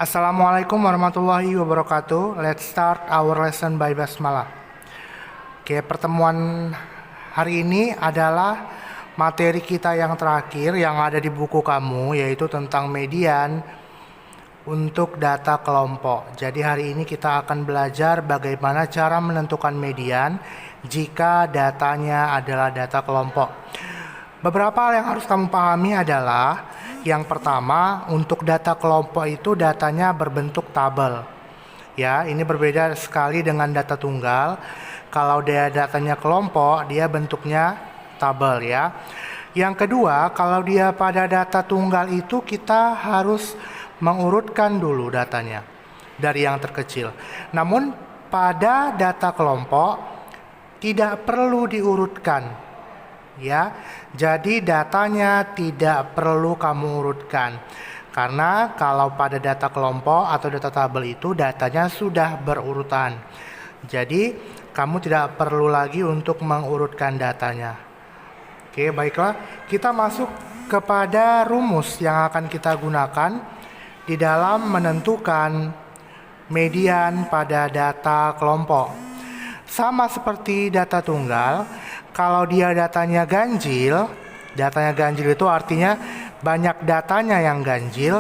Assalamualaikum warahmatullahi wabarakatuh. Let's start our lesson by basmalah. Oke, pertemuan hari ini adalah materi kita yang terakhir yang ada di buku kamu, yaitu tentang median untuk data kelompok. Jadi hari ini kita akan belajar bagaimana cara menentukan median jika datanya adalah data kelompok. Beberapa hal yang harus kamu pahami adalah yang pertama, untuk data kelompok itu datanya berbentuk tabel. Ya, ini berbeda sekali dengan data tunggal. Kalau dia datanya kelompok, dia bentuknya tabel ya. Yang kedua, kalau dia pada data tunggal itu kita harus mengurutkan dulu datanya dari yang terkecil. Namun pada data kelompok tidak perlu diurutkan. Ya, jadi datanya tidak perlu kamu urutkan. Karena kalau pada data kelompok atau data tabel itu datanya sudah berurutan. Jadi kamu tidak perlu lagi untuk mengurutkan datanya. Oke, baiklah. Kita masuk kepada rumus yang akan kita gunakan di dalam menentukan median pada data kelompok. Sama seperti data tunggal, kalau dia datanya ganjil itu artinya banyak datanya yang ganjil,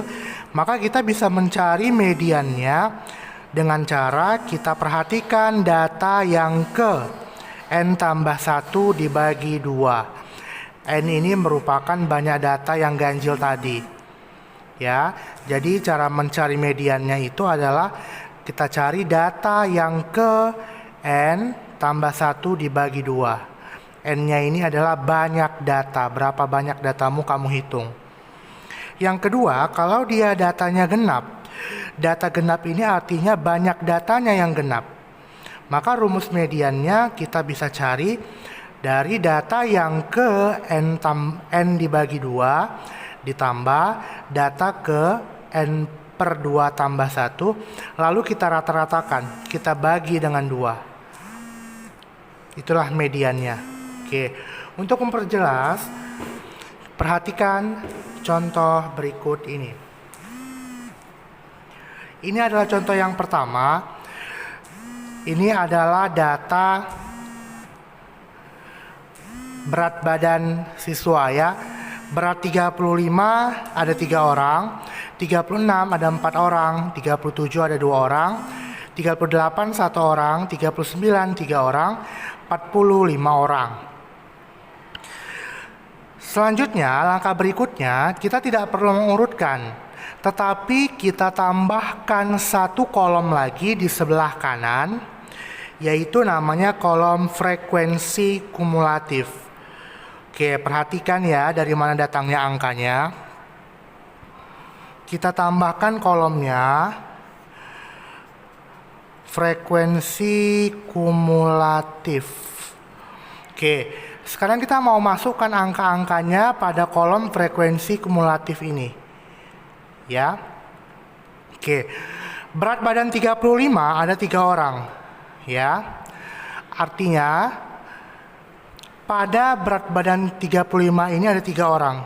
maka kita bisa mencari mediannya dengan cara kita perhatikan data yang ke n tambah 1 dibagi 2. N ini merupakan banyak data yang ganjil tadi. Ya, jadi cara mencari mediannya itu adalah kita cari data yang ke n tambah 1 dibagi 2. N-nya ini adalah banyak data, berapa banyak datamu kamu hitung. Yang kedua, kalau dia datanya genap, data genap ini artinya banyak datanya yang genap. Maka rumus mediannya kita bisa cari dari data yang ke n dibagi 2 ditambah data ke n per 2 tambah 1, lalu kita rata-ratakan, kita bagi dengan 2. Itulah mediannya. Oke, untuk memperjelas, perhatikan contoh berikut ini. Ini adalah contoh yang pertama. Ini adalah data berat badan siswa ya. Berat 35 ada 3 orang, 36 ada 4 orang, 37 ada 2 orang, 38 1 orang, 39 3 orang, 45 orang. Selanjutnya, langkah berikutnya, kita tidak perlu mengurutkan, tetapi kita tambahkan satu kolom lagi di sebelah kanan, yaitu namanya kolom frekuensi kumulatif. Oke, perhatikan ya dari mana datangnya angkanya. Kita tambahkan kolomnya frekuensi kumulatif. Oke. Sekarang kita mau masukkan angka-angkanya pada kolom frekuensi kumulatif ini. Ya. Oke. Berat badan 35 ada 3 orang. Ya. Artinya pada berat badan 35 ini ada 3 orang.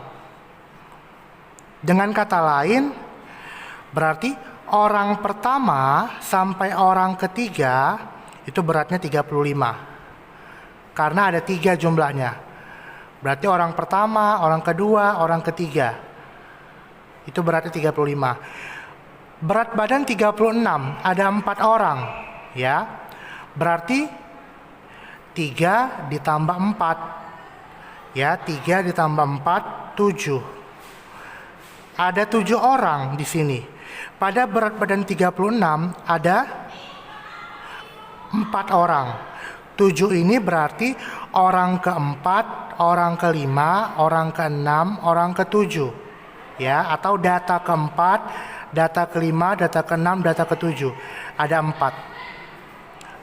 Dengan kata lain, berarti orang pertama sampai orang ketiga itu beratnya 35. Karena ada 3 jumlahnya. Berarti orang pertama, orang kedua, orang ketiga. Itu berarti 35. Berat badan 36, ada 4 orang. Ya. Berarti 3 ditambah 4. Ya, 3 ditambah 4, 7. Ada 7 orang di sini. Pada berat badan 36 ada 4 orang. 7 ini berarti orang keempat, orang kelima, orang keenam, orang ketujuh. Ya, atau data keempat, data kelima, data keenam, data ketujuh. Ada 4.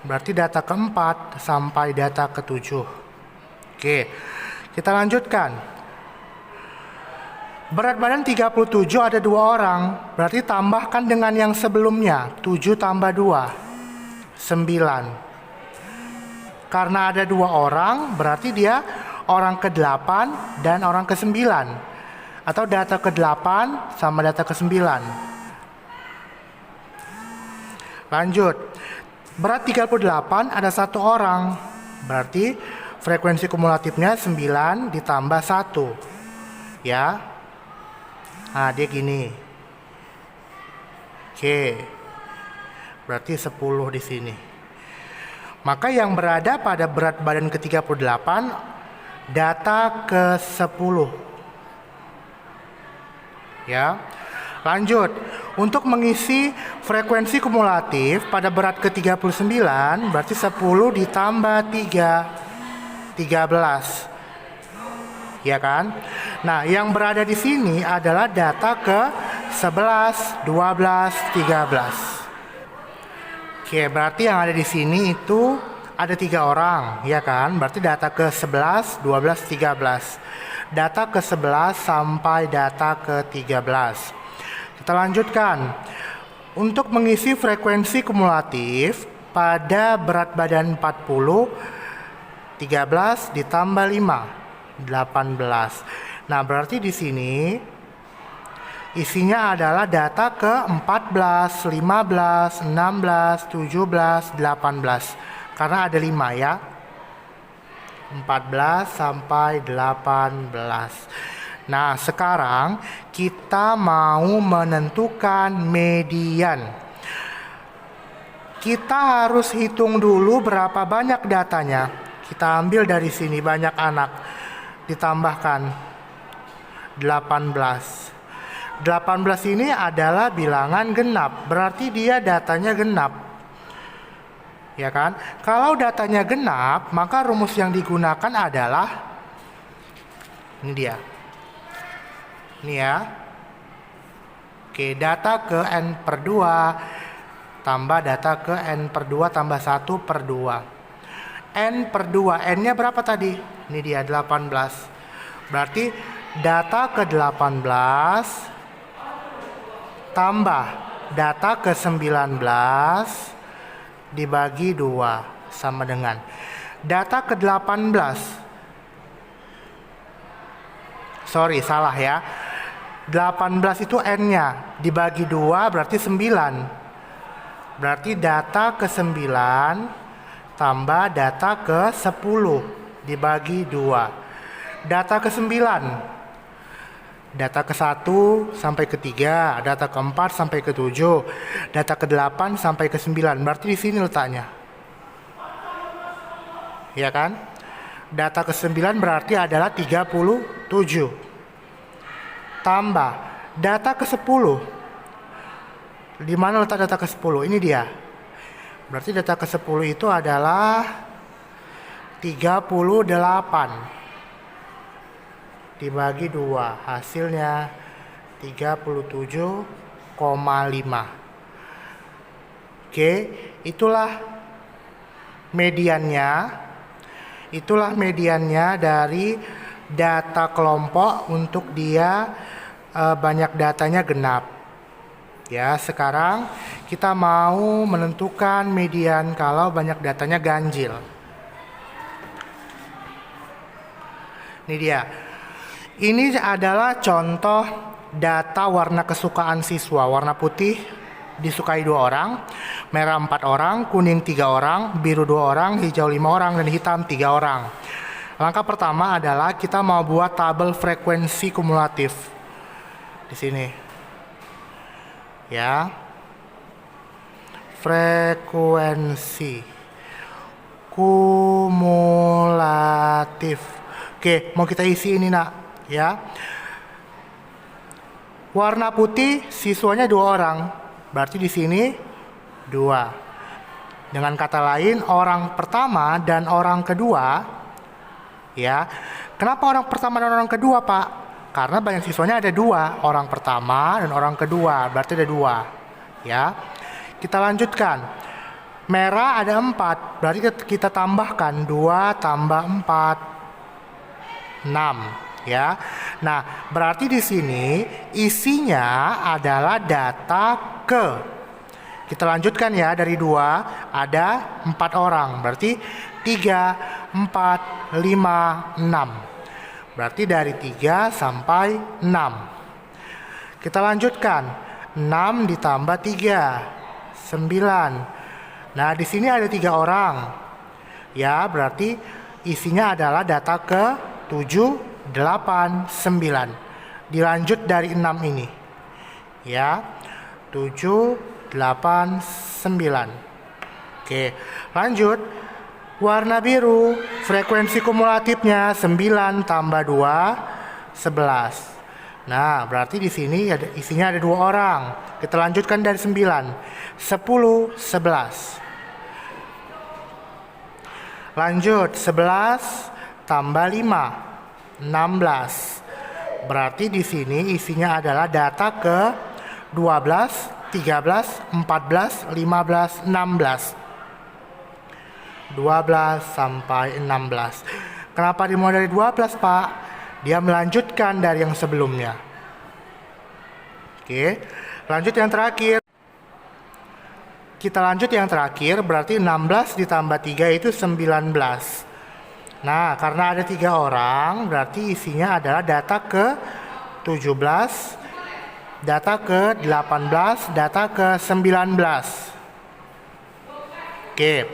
Berarti data keempat sampai data ketujuh. Oke, kita lanjutkan. Berat badan 37 ada 2 orang. Berarti tambahkan dengan yang sebelumnya. 7 tambah 2, 9. Karena ada 2 orang, berarti dia orang ke-8 dan orang ke-9. Atau data ke-8 sama data ke-9. Lanjut. Berat 38 ada 1 orang. Berarti frekuensi kumulatifnya 9 ditambah 1. Ya. Nah, dia gini. Oke. Berarti 10 di sini. Maka yang berada pada berat badan ke-38 data ke-10. Ya. Lanjut. Untuk mengisi frekuensi kumulatif pada berat ke-39 berarti 10 ditambah 3, 13. Ya kan? Nah, yang berada di sini adalah data ke-11, 12, 13. Oke, berarti yang ada di sini itu ada 3 orang, ya kan? Berarti data ke-11, 12, 13. Data ke-11 sampai data ke-13. Kita lanjutkan. Untuk mengisi frekuensi kumulatif pada berat badan 40, 13 ditambah 5, 18. Nah, berarti di sini isinya adalah data ke-14, 15, 16, 17, 18. Karena ada 5 ya. 14 sampai 18. Nah, sekarang kita mau menentukan median. Kita harus hitung dulu berapa banyak datanya. Kita ambil dari sini banyak anak. Ditambahkan 18. 18 ini adalah bilangan genap. Berarti dia datanya genap. Ya kan? Kalau datanya genap, maka rumus yang digunakan adalah ini dia. Ini ya. Oke, data ke N per 2 tambah data ke N per 2 tambah 1 per 2. N per 2, N-nya berapa tadi? Ini dia 18. Berarti data ke 18 tambah data ke 19 dibagi 2 sama dengan data ke 18. Sorry, salah ya. 18 itu N-nya dibagi 2 berarti 9. Berarti data ke 9 tambah data ke 10 dibagi 2. Data ke 9. Data ke 1 sampai ke 3, data ke 4 sampai ke 7, data ke 8 sampai ke 9. Berarti di sini letaknya. Ya kan? Data ke 9 berarti adalah 37. Tambah data ke 10. Di mana letak data ke 10? Ini dia. Berarti data ke 10 itu adalah 38 dibagi 2, hasilnya 37,5. Oke, itulah mediannya. Itulah mediannya dari data kelompok untuk dia banyak datanya genap. Ya, sekarang kita mau menentukan median kalau banyak datanya ganjil. Ini dia. Ini adalah contoh data warna kesukaan siswa. Warna putih disukai 2 orang, merah 4 orang, kuning 3 orang, biru 2 orang, hijau 5 orang, dan hitam 3 orang. Langkah pertama adalah kita mau buat tabel frekuensi kumulatif. Di sini. Ya. Frekuensi kumulatif. Oke, mau kita isi ini, Nak, ya. Warna putih siswanya 2 orang. Berarti di sini 2. Dengan kata lain, orang pertama dan orang kedua, ya. Kenapa orang pertama dan orang kedua, Pak? Karena banyak siswanya ada 2, orang pertama dan orang kedua, berarti ada 2. Ya. Kita lanjutkan. Merah ada 4, berarti kita tambahkan 2 tambah 4, 6. Ya. Nah, berarti di sini isinya adalah data ke. Kita lanjutkan ya, dari 2 ada 4 orang, berarti 3, 4, 5, 6. Berarti dari 3 sampai 6. Kita lanjutkan. 6 ditambah 3 Nah, di sini ada 3 orang. Ya, berarti isinya adalah data ke 7, 8, 9. Dilanjut dari 6 ini. Ya, 7, 8, 9. Oke, lanjut. Warna biru, frekuensi kumulatifnya 9 tambah 2, 11. Nah, berarti di sini isinya ada 2 orang. Kita lanjutkan dari 9. 10, 11. Lanjut, 11 tambah 5, 16. Berarti di sini isinya adalah data ke 12, 13, 14, 15, 16. 12 sampai 16. Kenapa dimulai dari 12, Pak? Dia melanjutkan dari yang sebelumnya. Oke, lanjut yang terakhir. Kita lanjut yang terakhir, berarti 16 ditambah 3 itu 19. Nah, karena ada 3 orang, berarti isinya adalah data ke 17, data ke 18, data ke 19. Oke.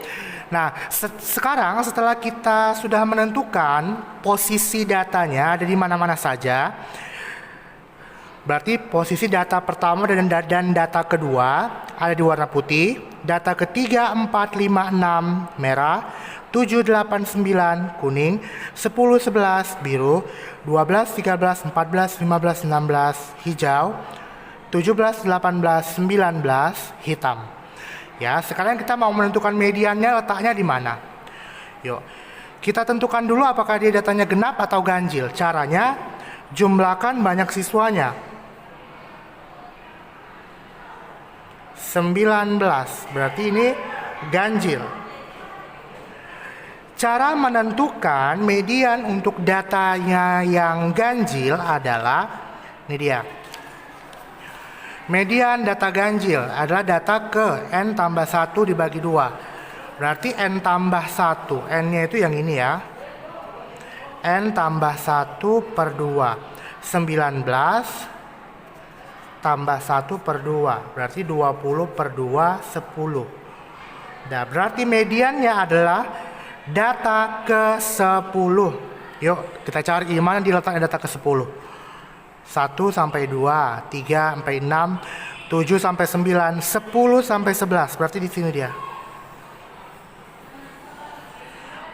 Nah, sekarang setelah kita sudah menentukan posisi datanya ada di mana-mana saja, berarti posisi data pertama dan data kedua ada di warna putih, data ketiga, 4, 5, 6 merah, 7, 8, 9 kuning, 10, 11 biru, 12, 13, 14, 15, 16 hijau, 17, 18, 19 hitam. Ya, sekarang kita mau menentukan mediannya letaknya di mana. Yuk, kita tentukan dulu apakah dia datanya genap atau ganjil. Caranya, jumlahkan banyak siswanya. 19, berarti ini ganjil. Cara menentukan median untuk datanya yang ganjil adalah, ini dia. Median data ganjil adalah data ke N tambah 1 dibagi 2. Berarti N tambah 1. N-nya itu yang ini ya. N tambah 1 per 2. 19 tambah 1 per 2. Berarti 20 per 2, 10. Nah, berarti mediannya adalah data ke 10. Yuk, kita cari di mana diletakkan data ke 10. 1 sampai 2, 3 sampai 6, 7 sampai 9, 10 sampai 11. Berarti di sini dia.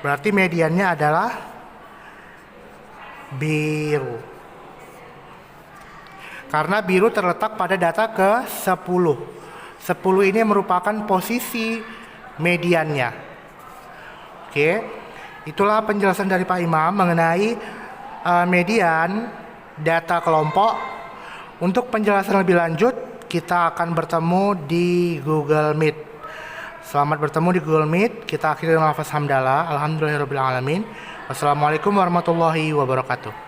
Berarti mediannya adalah biru. Karena biru terletak pada data ke 10. 10 ini merupakan posisi mediannya. Oke. Itulah penjelasan dari Pak Imam mengenai median data kelompok. Untuk penjelasan lebih lanjut, kita akan bertemu di Google Meet. Selamat bertemu di Google Meet. Kita akhiri dengan lafaz hamdalah. Alhamdulillahirabbil alamin. Wassalamualaikum warahmatullahi wabarakatuh.